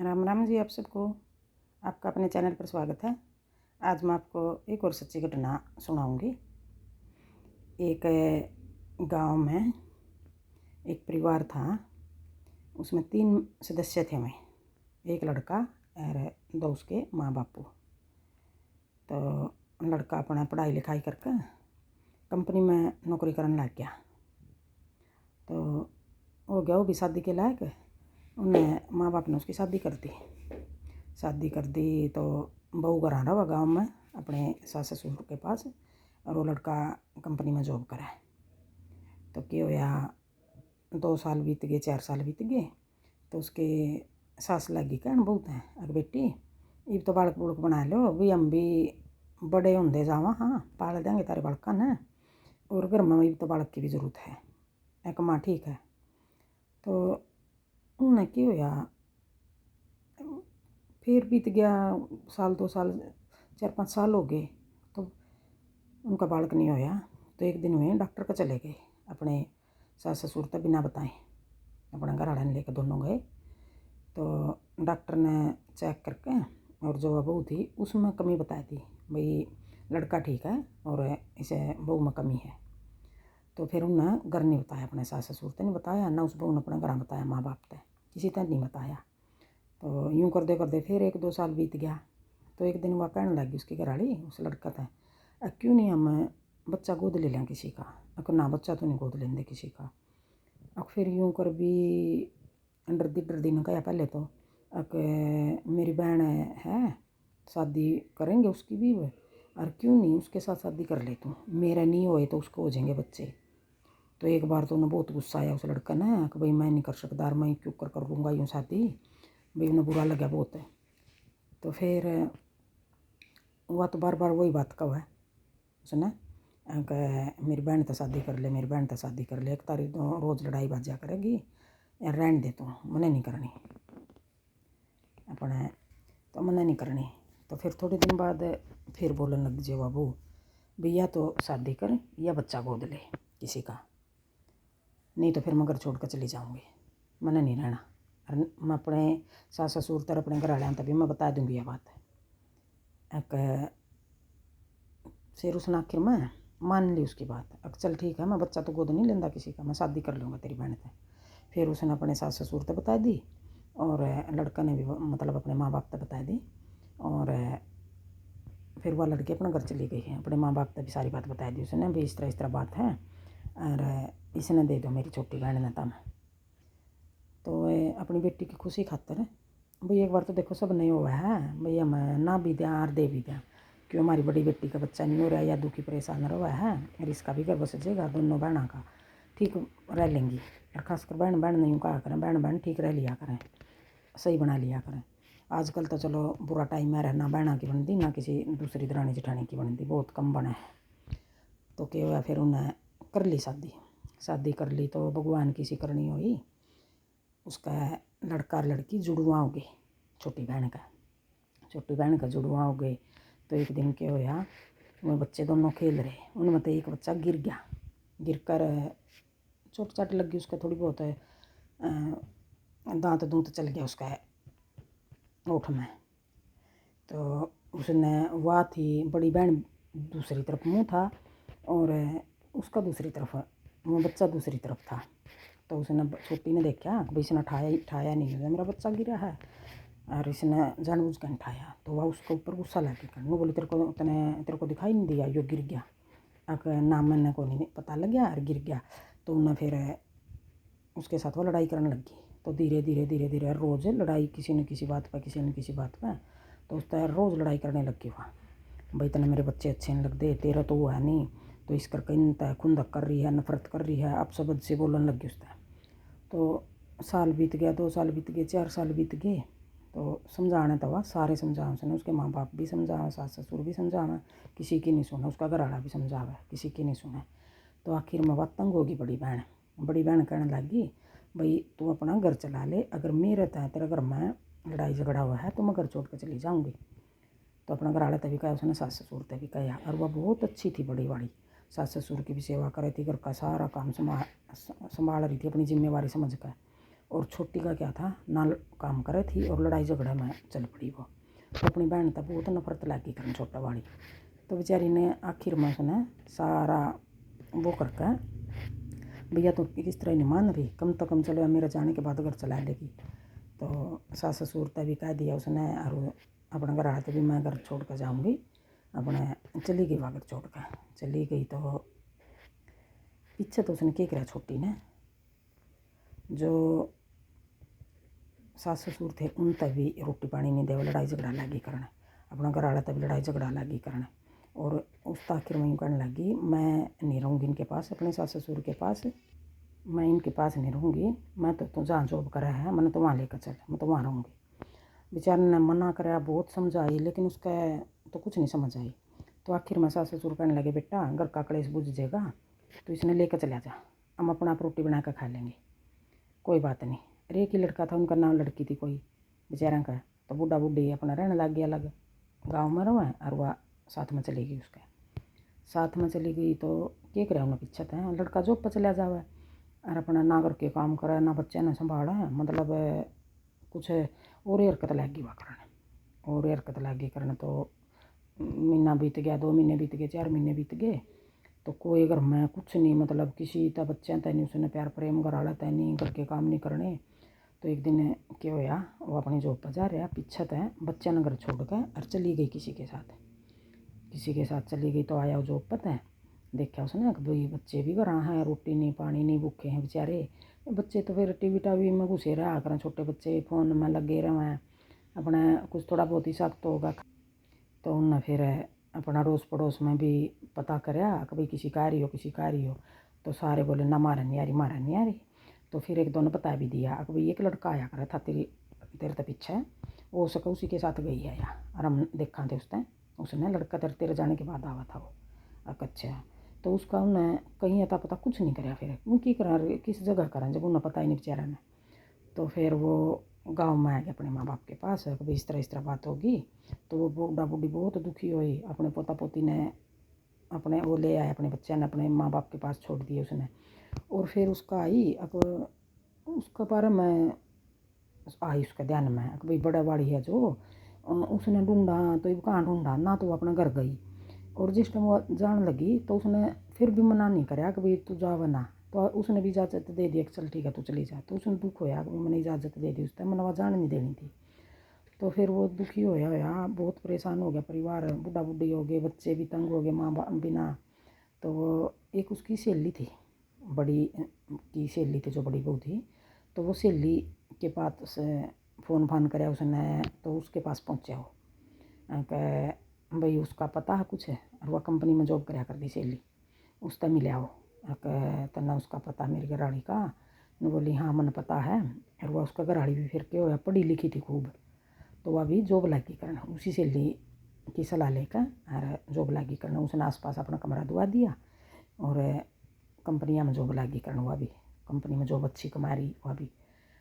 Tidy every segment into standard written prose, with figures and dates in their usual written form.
राम राम जी आप सबको। आपका अपने चैनल पर स्वागत है। आज मैं आपको एक और सच्ची घटना सुनाऊंगी। एक गांव में एक परिवार था। उसमें 3 सदस्य थे। मैं एक लड़का और 2 उसके माँ बापू। तो लड़का अपना पढ़ाई लिखाई करके कंपनी में नौकरी करने लग गया। तो हो गया वो भी शादी के लायक। उन्हें माँ बाप ने उसकी शादी कर दी तो बहू घर आ रहा हुआ गाँव में अपने सास ससुर के पास, और वो लड़का कंपनी में जॉब करे। तो क्या होया, 2 साल बीत गए, 4 साल बीत गए। तो उसके सास लगी कहन बहुत है, अरे बेटी इब तो बालक बुड़क बना लो भी, हम भी बड़े होंगे जावा, हाँ पाल देंगे तारे बालका ने, और घर में इब तो बालक की भी ज़रूरत है। एक माँ ठीक है। तो उन्हें क्या होया, फिर बीत गया साल 2 साल 4-5 साल हो गए। तो उनका बालक नहीं होया। तो एक दिन वे डॉक्टर का चले गए अपने सास ससुर तक बिना बताए, अपना घर वाला ने लेकर दोनों गए। तो डॉक्टर ने चेक करके और जो बहू थी उसमें कमी बताई थी, भाई लड़का ठीक है और इसे बहू में कमी है। तो फिर उन्हें घर नहीं बताया, अपने सास ससुर तक नहीं बताया, ना उस बहू ने अपने घर बताया, माँ बाप तक किसी तक नहीं बताया। तो यूँ करते करते फिर 1-2 साल बीत गया। तो एक दिन वह कहने लगी उसकी घरवाली उस लड़का था, क्यों नहीं हम बच्चा गोद ले लें किसी का। अगर ना बच्चा तो नहीं गोद लेंगे किसी का। अब फिर यूँ कर भी डरदी ने कहा पहले तो मेरी बहन है, शादी करेंगे उसकी भी, और क्यों नहीं उसके साथ शादी कर ले तू, मेरा नहीं होए तो उसको हो जाएंगे बच्चे। तो एक बार तो उन्हें बहुत गुस्सा आया उस लड़का ने कि भाई मैं नहीं कर सकता, मैं क्यों कर लूँगा यूँ शादी, भाई उन्हें बुरा लगा बहुत है। तो फिर वह तो बार बार वही बात कहा है उसने कि मेरी बहन तो शादी कर ले, मेरी बहन तो शादी कर ले, एक तारीख तो रोज़ लड़ाई बाजा करेगी, यार रहने दे तू, मैंने नहीं करनी अपने, तो मैंने नहीं करनी। तो फिर थोड़े दिन बाद फिर बोलने लग जे बाबू भैया तो शादी कर या बच्चा गोद ले किसी का, नहीं तो फिर मैं घर छोड़ कर चली जाऊँगी, मैंने नहीं रहना। और मैं अपने सास ससुर तर अपने घर वाले तभी मैं बता दूँगी ये बात। फिर उसने आखिर में मान ली उसकी बात, अब चल ठीक है मैं बच्चा तो गोद नहीं लेंदा किसी का, मैं शादी कर लूँगा तेरी बहन से। फिर उसने अपने सास ससुर तक बता दी और लड़का ने भी मतलब अपने माँ बाप तक बता दी। और फिर वह लड़की अपने घर चली गई है, अपने माँ बाप तक भी सारी बात बता दी उसने भी, इस तरह बात है और इसने दे दो मेरी छोटी बहन ने तम। तो अपनी बेटी की खुशी खातर भाई एक बार तो देखो सब नहीं हुआ है भाई, हम ना भी दें और दे भी दें, क्यों हमारी बड़ी बेटी का बच्चा नहीं हो रहा है या दुखी परेशान रहा है, और इसका भी घर बस जाएगा, दोनों बहनों का ठीक रह लेंगी। और खासकर बहन बहन नहीं कहा करें, बहन बहन ठीक रह लिया करें, सही बना लिया करें। आजकल तो चलो बुरा टाइम है, रहना बहना की बनती ना किसी दूसरी दरानी जेठानी की बनती, बहुत कम बने है। तो क्या हुआ फिर उन्हें कर ली शादी कर ली। तो भगवान की सी करनी हुई, उसका लड़का और लड़की जुड़वा हो गए, छोटी बहन का जुड़वा हो गए। तो एक दिन क्या होया, वो बच्चे दोनों खेल रहे, उनमें तो एक बच्चा गिर कर चोट चाट लग गई उसका, थोड़ी बहुत दांत दूंत चल गया उसका ओठ में। तो उसने वह थी बड़ी बहन दूसरी तरफ मुँह था और उसका दूसरी तरफ वो बच्चा दूसरी तरफ था। तो उसने छोटी ने देखा कि भाई इसने ठाया नहीं है, मेरा बच्चा गिरा है और इसने जानबूझ कर उठाया। तो वह उसके ऊपर गुस्सा लग गया, वो बोली तेरे को दिखाई नहीं दिया यो गिर गया, अगर नाम मैंने को नहीं पता लग गया और गिर गया। तो उन्हें फिर उसके साथ वो लड़ाई करने लगी। तो धीरे धीरे रोज़ लड़ाई किसी न किसी बात पर, तो उस तरह रोज़ लड़ाई करने लगी वहाँ, भाई तने मेरे बच्चे अच्छे नहीं लगते, तेरा तो वो है नहीं, तो इस करके इन तय खुंदक कर रही है, नफरत कर रही है, अब शब्द से बोलने लगी उस तरह। तो साल बीत गया, 2 साल बीत गए, 4 साल बीत गए। तो समझाना था वह सारे समझाओ उसने, उसके माँ बाप भी समझावा, सास ससुर भी समझावा, किसी की नहीं सुना, उसका घर वाला भी समझावा, किसी की नहीं सुना। तो आखिर में वह तंग होगी बड़ी बहन कहने लगी भाई तू अपना घर चला ले, अगर मेरे तय तेरा घर में लड़ाई झगड़ा हुआ है तो मैं घर छोड़ कर चली जाऊँगी। तो अपना घर वाला तभी कहा उसने, सास ससुर तभी कहा, और वह बहुत अच्छी थी बड़ी वाली, सास ससुर की भी सेवा कर रही थी, घर का सारा काम संभाल रही थी अपनी जिम्मेवारी समझ कर, और छोटी का क्या था ना, काम करे थी और लड़ाई झगड़ा में चल पड़ी वो। तो अपनी बहन तक बहुत नफरत लगी करने छोटा वाली। तो बेचारी ने आखिर में उसने सारा वो करके, भैया तो किस तरह नहीं मान रही, कम तो कम चलो मेरे जाने के बाद घर चला लेगी। तो सास ससुर तक भी कह दिया उसने, और अपने घर आते भी मैं घर छोड़ कर जाऊँगी, अपने चली गई वहाँ घर छोड़ कर चली गई। तो पीछे तो उसने क्या करा, छोटी ने जो सास ससुर थे उन तक भी रोटी पानी नहीं दे, लड़ाई झगड़ा लगी करने, अपना घर वाला तक भी लड़ाई झगड़ा लगी करने। और उस आखिर में यूँ कहने लगी, मैं नहीं रहूँगी इनके पास, अपने सास ससुर के पास, मैं इनके पास नहीं रहूँगी, मैं तो जहाँ जॉब करा है मैंने तो वहाँ लेकर चल, मैं तो वहाँ रहूँगी। बेचारे ने मना कराया, बहुत समझाई, लेकिन उसका तो कुछ नहीं समझ आई। तो आखिर में सास ससुर कहने लगे, बेटा घर का कलेश बुझ जाएगा तो इसने लेकर चला जा, हम अपना आप रोटी बना कर खा लेंगे, कोई बात नहीं। अरे एक ही लड़का था, उनका नाम लड़की थी कोई बेचारा का। तो बूढ़ा बूढ़ी अपना रहने लग गया अलग, गाँव में रहा और वह साथ में चली गई, उसके साथ में चली गई। तो क्या करे, उन्हें पीछे है लड़का जॉब पर चला जावे और अपना ना घर के काम करे ना बच्चे ने संभाला, मतलब कुछ और ही हरकत लग गई वह करने, और ही हरकत लग गई करने। तो महीना बीत गया, 2 महीने बीत गए, 4 महीने बीत गए, तो कोई घर में कुछ नहीं, मतलब किसी तक बच्चे तय नहीं उसने प्यार प्रेम घर वाला तय नहीं, घर के काम नहीं करने। तो एक दिन क्या होया, वो अपनी जॉब पर जा रहा, पीछे तय बच्चे ने घर छोड़ कर और चली गई किसी के साथ चली गई। तो आया वो जॉब पर तय, देखा उसने कि भाई बच्चे भी घर हैं, रोटी नहीं पानी नहीं, भूखे हैं बेचारे बच्चे। तो फिर टीवी टावी में घुसे रहा करें, छोटे बच्चे फ़ोन में लगे रहे, अपना कुछ थोड़ा बहुत ही सख्त होगा। तो उनने फिर अपना अड़ोस पड़ोस में भी पता कराया कि भाई किसी का रही हो। तो सारे बोले ना मारा नहीं आ रही। तो फिर एक दो ने बता भी दिया कि भाई एक लड़का आया करा था तेरे तो पीछे, हो सके उसी के साथ गई है या, और हम देखा थे उसने लड़का तेरे जाने के बाद आवा था वो। अच्छा, तो उसका उन्हें कहीं अता पता कुछ नहीं कराया, फिर उनकी करा किस जगह करा जब उन्हें पता ही नहीं बेचारा ने। तो फिर वो गांव में आ गया अपने माँ बाप के पास कि भाई इस तरह बात होगी। तो वो बूढ़ा बूढ़ी बहुत दुखी हुई, अपने पोता पोती ने अपने वो ले आए, अपने बच्चे ने अपने माँ बाप के पास छोड़ दिए उसने। और फिर उसका आई अब उसका बारे में आई उसके ध्यान में कि भाई बड़ा वाली है जो, उसने ढूंढा तो ये कहाँ ढूंढा ना, तो वो अपने घर गई। और जिस टाइम वो जान लगी तो उसने फिर भी मना नहीं कराया कि भाई तू जावे ना। तो उसने भी इजाज़त दे दी कि चल ठीक है तू चली जा। तो उसने दुख होया कि मैंने इजाज़त दे दी, उस टाइम मैंने वहाँ जान नहीं देनी थी। तो फिर वो दुखी होया बहुत परेशान हो गया परिवार, बूढ़ा बूढ़ी हो गए, बच्चे भी तंग हो गए माँ बाप बिना। तो वो एक उसकी सहेली थी, बड़ी की सहेली थी जो बड़ी बहू थी। तो वो सहेली के पास फ़ोन फान कराया उसने, तो उसके पास पहुँचा वो कि भाई उसका पता है कुछ है, और वह कंपनी में जॉब कराया कर दी सहेली, उससे मिला वो तना उसका पता मेरी घरवाली का। मैं बोली हाँ मन पता है। और वह उसका घरवाली भी फिर क्या होया पढ़ी लिखी थी खूब, तो वह भी जॉब लगी करना उसी सहेली की सलाह लेकर, और जॉब लगी करना उसने आसपास अपना कमरा दुआ दिया, और कंपनियाँ में जॉब लगी करना, वह भी कंपनी में जॉब अच्छी कमा रही वह भी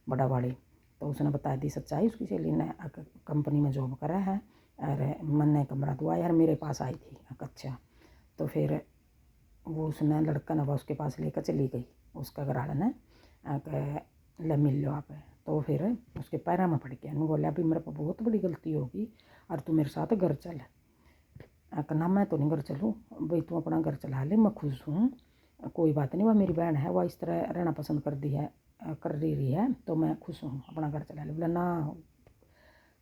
बड़ा वाली। तो उसने बता दी सच्चाई, उसकी सहेली ने कंपनी में जॉब करा है, और मैंने कमरा दुआ यार मेरे पास आई थी। अच्छा, तो फिर वो उसने लड़का ने वह उसके पास लेकर चली गई, उसका घरवाला ने ले मिल लो आप। तो फिर उसके पैर में पड़ गया, बोला अभी मेरे को बहुत बड़ी गलती होगी और तू मेरे साथ घर चल। ना मैं तो नहीं घर चलूँ, भाई तू अपना घर चला ले, मैं खुश हूँ, कोई बात नहीं, वह मेरी बहन है, वह इस तरह रहना पसंद कर रही है, तो मैं खुश हूँ, अपना घर चला ले। बोला ना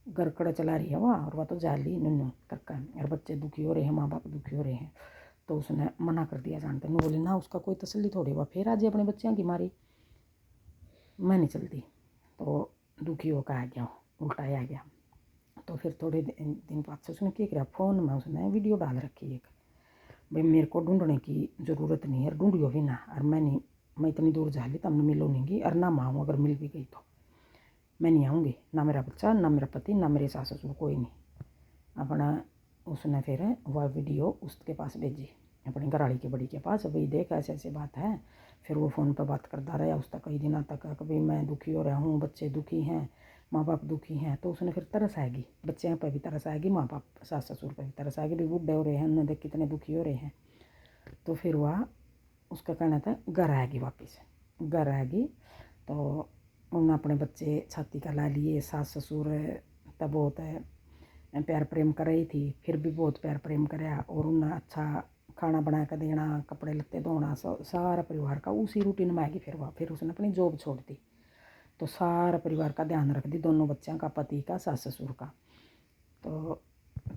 घर कड़ा चला रही है वह, और वह तो जा ली नन्नू तक, और बच्चे दुखी हो रहे हैं, माँ बाप दुखी हो रहे हैं। तो उसने मना कर दिया जानते नहीं, बोले ना उसका कोई तसल्ली थोड़ी हुआ, फिर आज अपने बच्चों की मारी, मैं नहीं चलती। तो दुखी होकर आ गया, उल्टा आ गया। तो फिर थोड़े दिन बाद से उसने क्या किया, फ़ोन में उसने वीडियो डाल रखी एक, भाई मेरे को ढूंढने की ज़रूरत नहीं है, ढूंढियो भी ना, और मैं इतनी दूर जा ली तब मिलो नहीं, और ना माँ अगर मिल भी गई तो मैं नहीं आऊँगी, ना मेरा बच्चा ना मेरा पति ना मेरे सास ससुर कोई नहीं। अपना उसने फिर वह वीडियो उसके पास भेजी, अपनी घरवाली की बड़ी के पास, भाई देख ऐसे ऐसे बात है। फिर वो फ़ोन पर बात करता रहा उस तक कई दिनों तक, कभी मैं दुखी हो रहा हूँ, बच्चे दुखी हैं, माँ बाप दुखी हैं। तो उसने फिर तरस आएगी, बच्चे पर भी तरस आएगी, माँ बाप सास ससुर पर भी तरस आएगी, भी बूढ़े हो रहे हैं, उन्हें देख कितने दुखी हो रहे हैं। तो फिर वह उसका कहना था घर आएगी, वापस घर आएगी। तो उन अपने बच्चे छाती का ला लिए। सास ससुर तब बहुत प्यार प्रेम कर रही थी, फिर भी बहुत प्यार प्रेम कराया। और उन्हें अच्छा खाना बना कर देना, कपड़े लत्ते धोना, सारा परिवार का उसी रूटीन में आएगी। फिर उसने अपनी जॉब छोड़ दी, तो सारा परिवार का ध्यान रख दी, दोनों बच्चों का, पति का, सास ससुर का। तो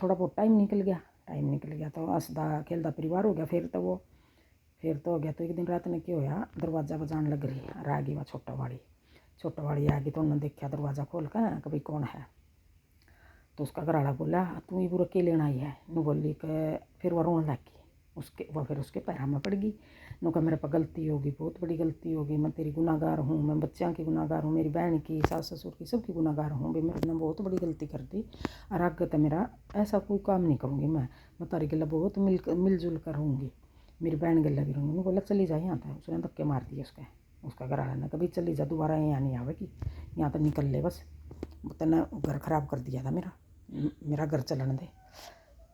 थोड़ा बहुत टाइम निकल गया तो हंसदा खेलता परिवार हो गया। फिर तो हो गया। तो एक दिन रात ने क्या होया, दरवाज़ा बजान लग रही और आ गई वह छोटा वाली आ गई। तो उन्होंने देखा दरवाज़ा खोल कर कि भाई कौन है। तो उसका घरवाला बोला तू ही बुरा के लेना आई है। नू बोली कि फिर वह रोने लगी। फिर उसके पैर में पड़ गई। नू कहा मेरे पर गलती होगी, बहुत बड़ी गलती होगी, मैं तेरी गुनाहगार हूँ, मैं बच्चों की गुनाहगार हूँ, मेरी बहन की, सास ससुर की, सबकी गुनाहगार हूँ। भाई मेरे ने बहुत बड़ी गलती कर दी और आगे तो मेरा ऐसा कोई काम नहीं करूँगी। मैं तारी गला बहुत मिलजुल कर रहूँगी, मेरी बहन गला भी रहूँगी। मैं बोला चली जा यहाँ था। उसने धक्के मार दिए उसका घर वाला ने, कभी चली जा, दोबारा यहाँ नहीं आवेगी, यहाँ तो निकल ले बस, तेने घर खराब कर दिया था मेरा घर चलन दे।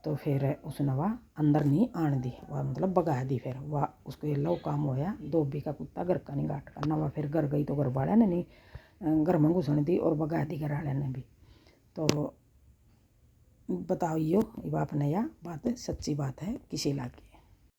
तो फिर उसने वह अंदर नहीं आन दी, वह मतलब भगा दी। फिर वह उसको ये लो काम होया, धोबी का कुत्ता घर का नहीं गाट करना। वह फिर घर गई तो घर वाले ने नहीं घर में घुसन दी और भगा दी घर वाले ने भी। तो बताओ यो बाप ने, यह बात सच्ची बात है किसी लागे।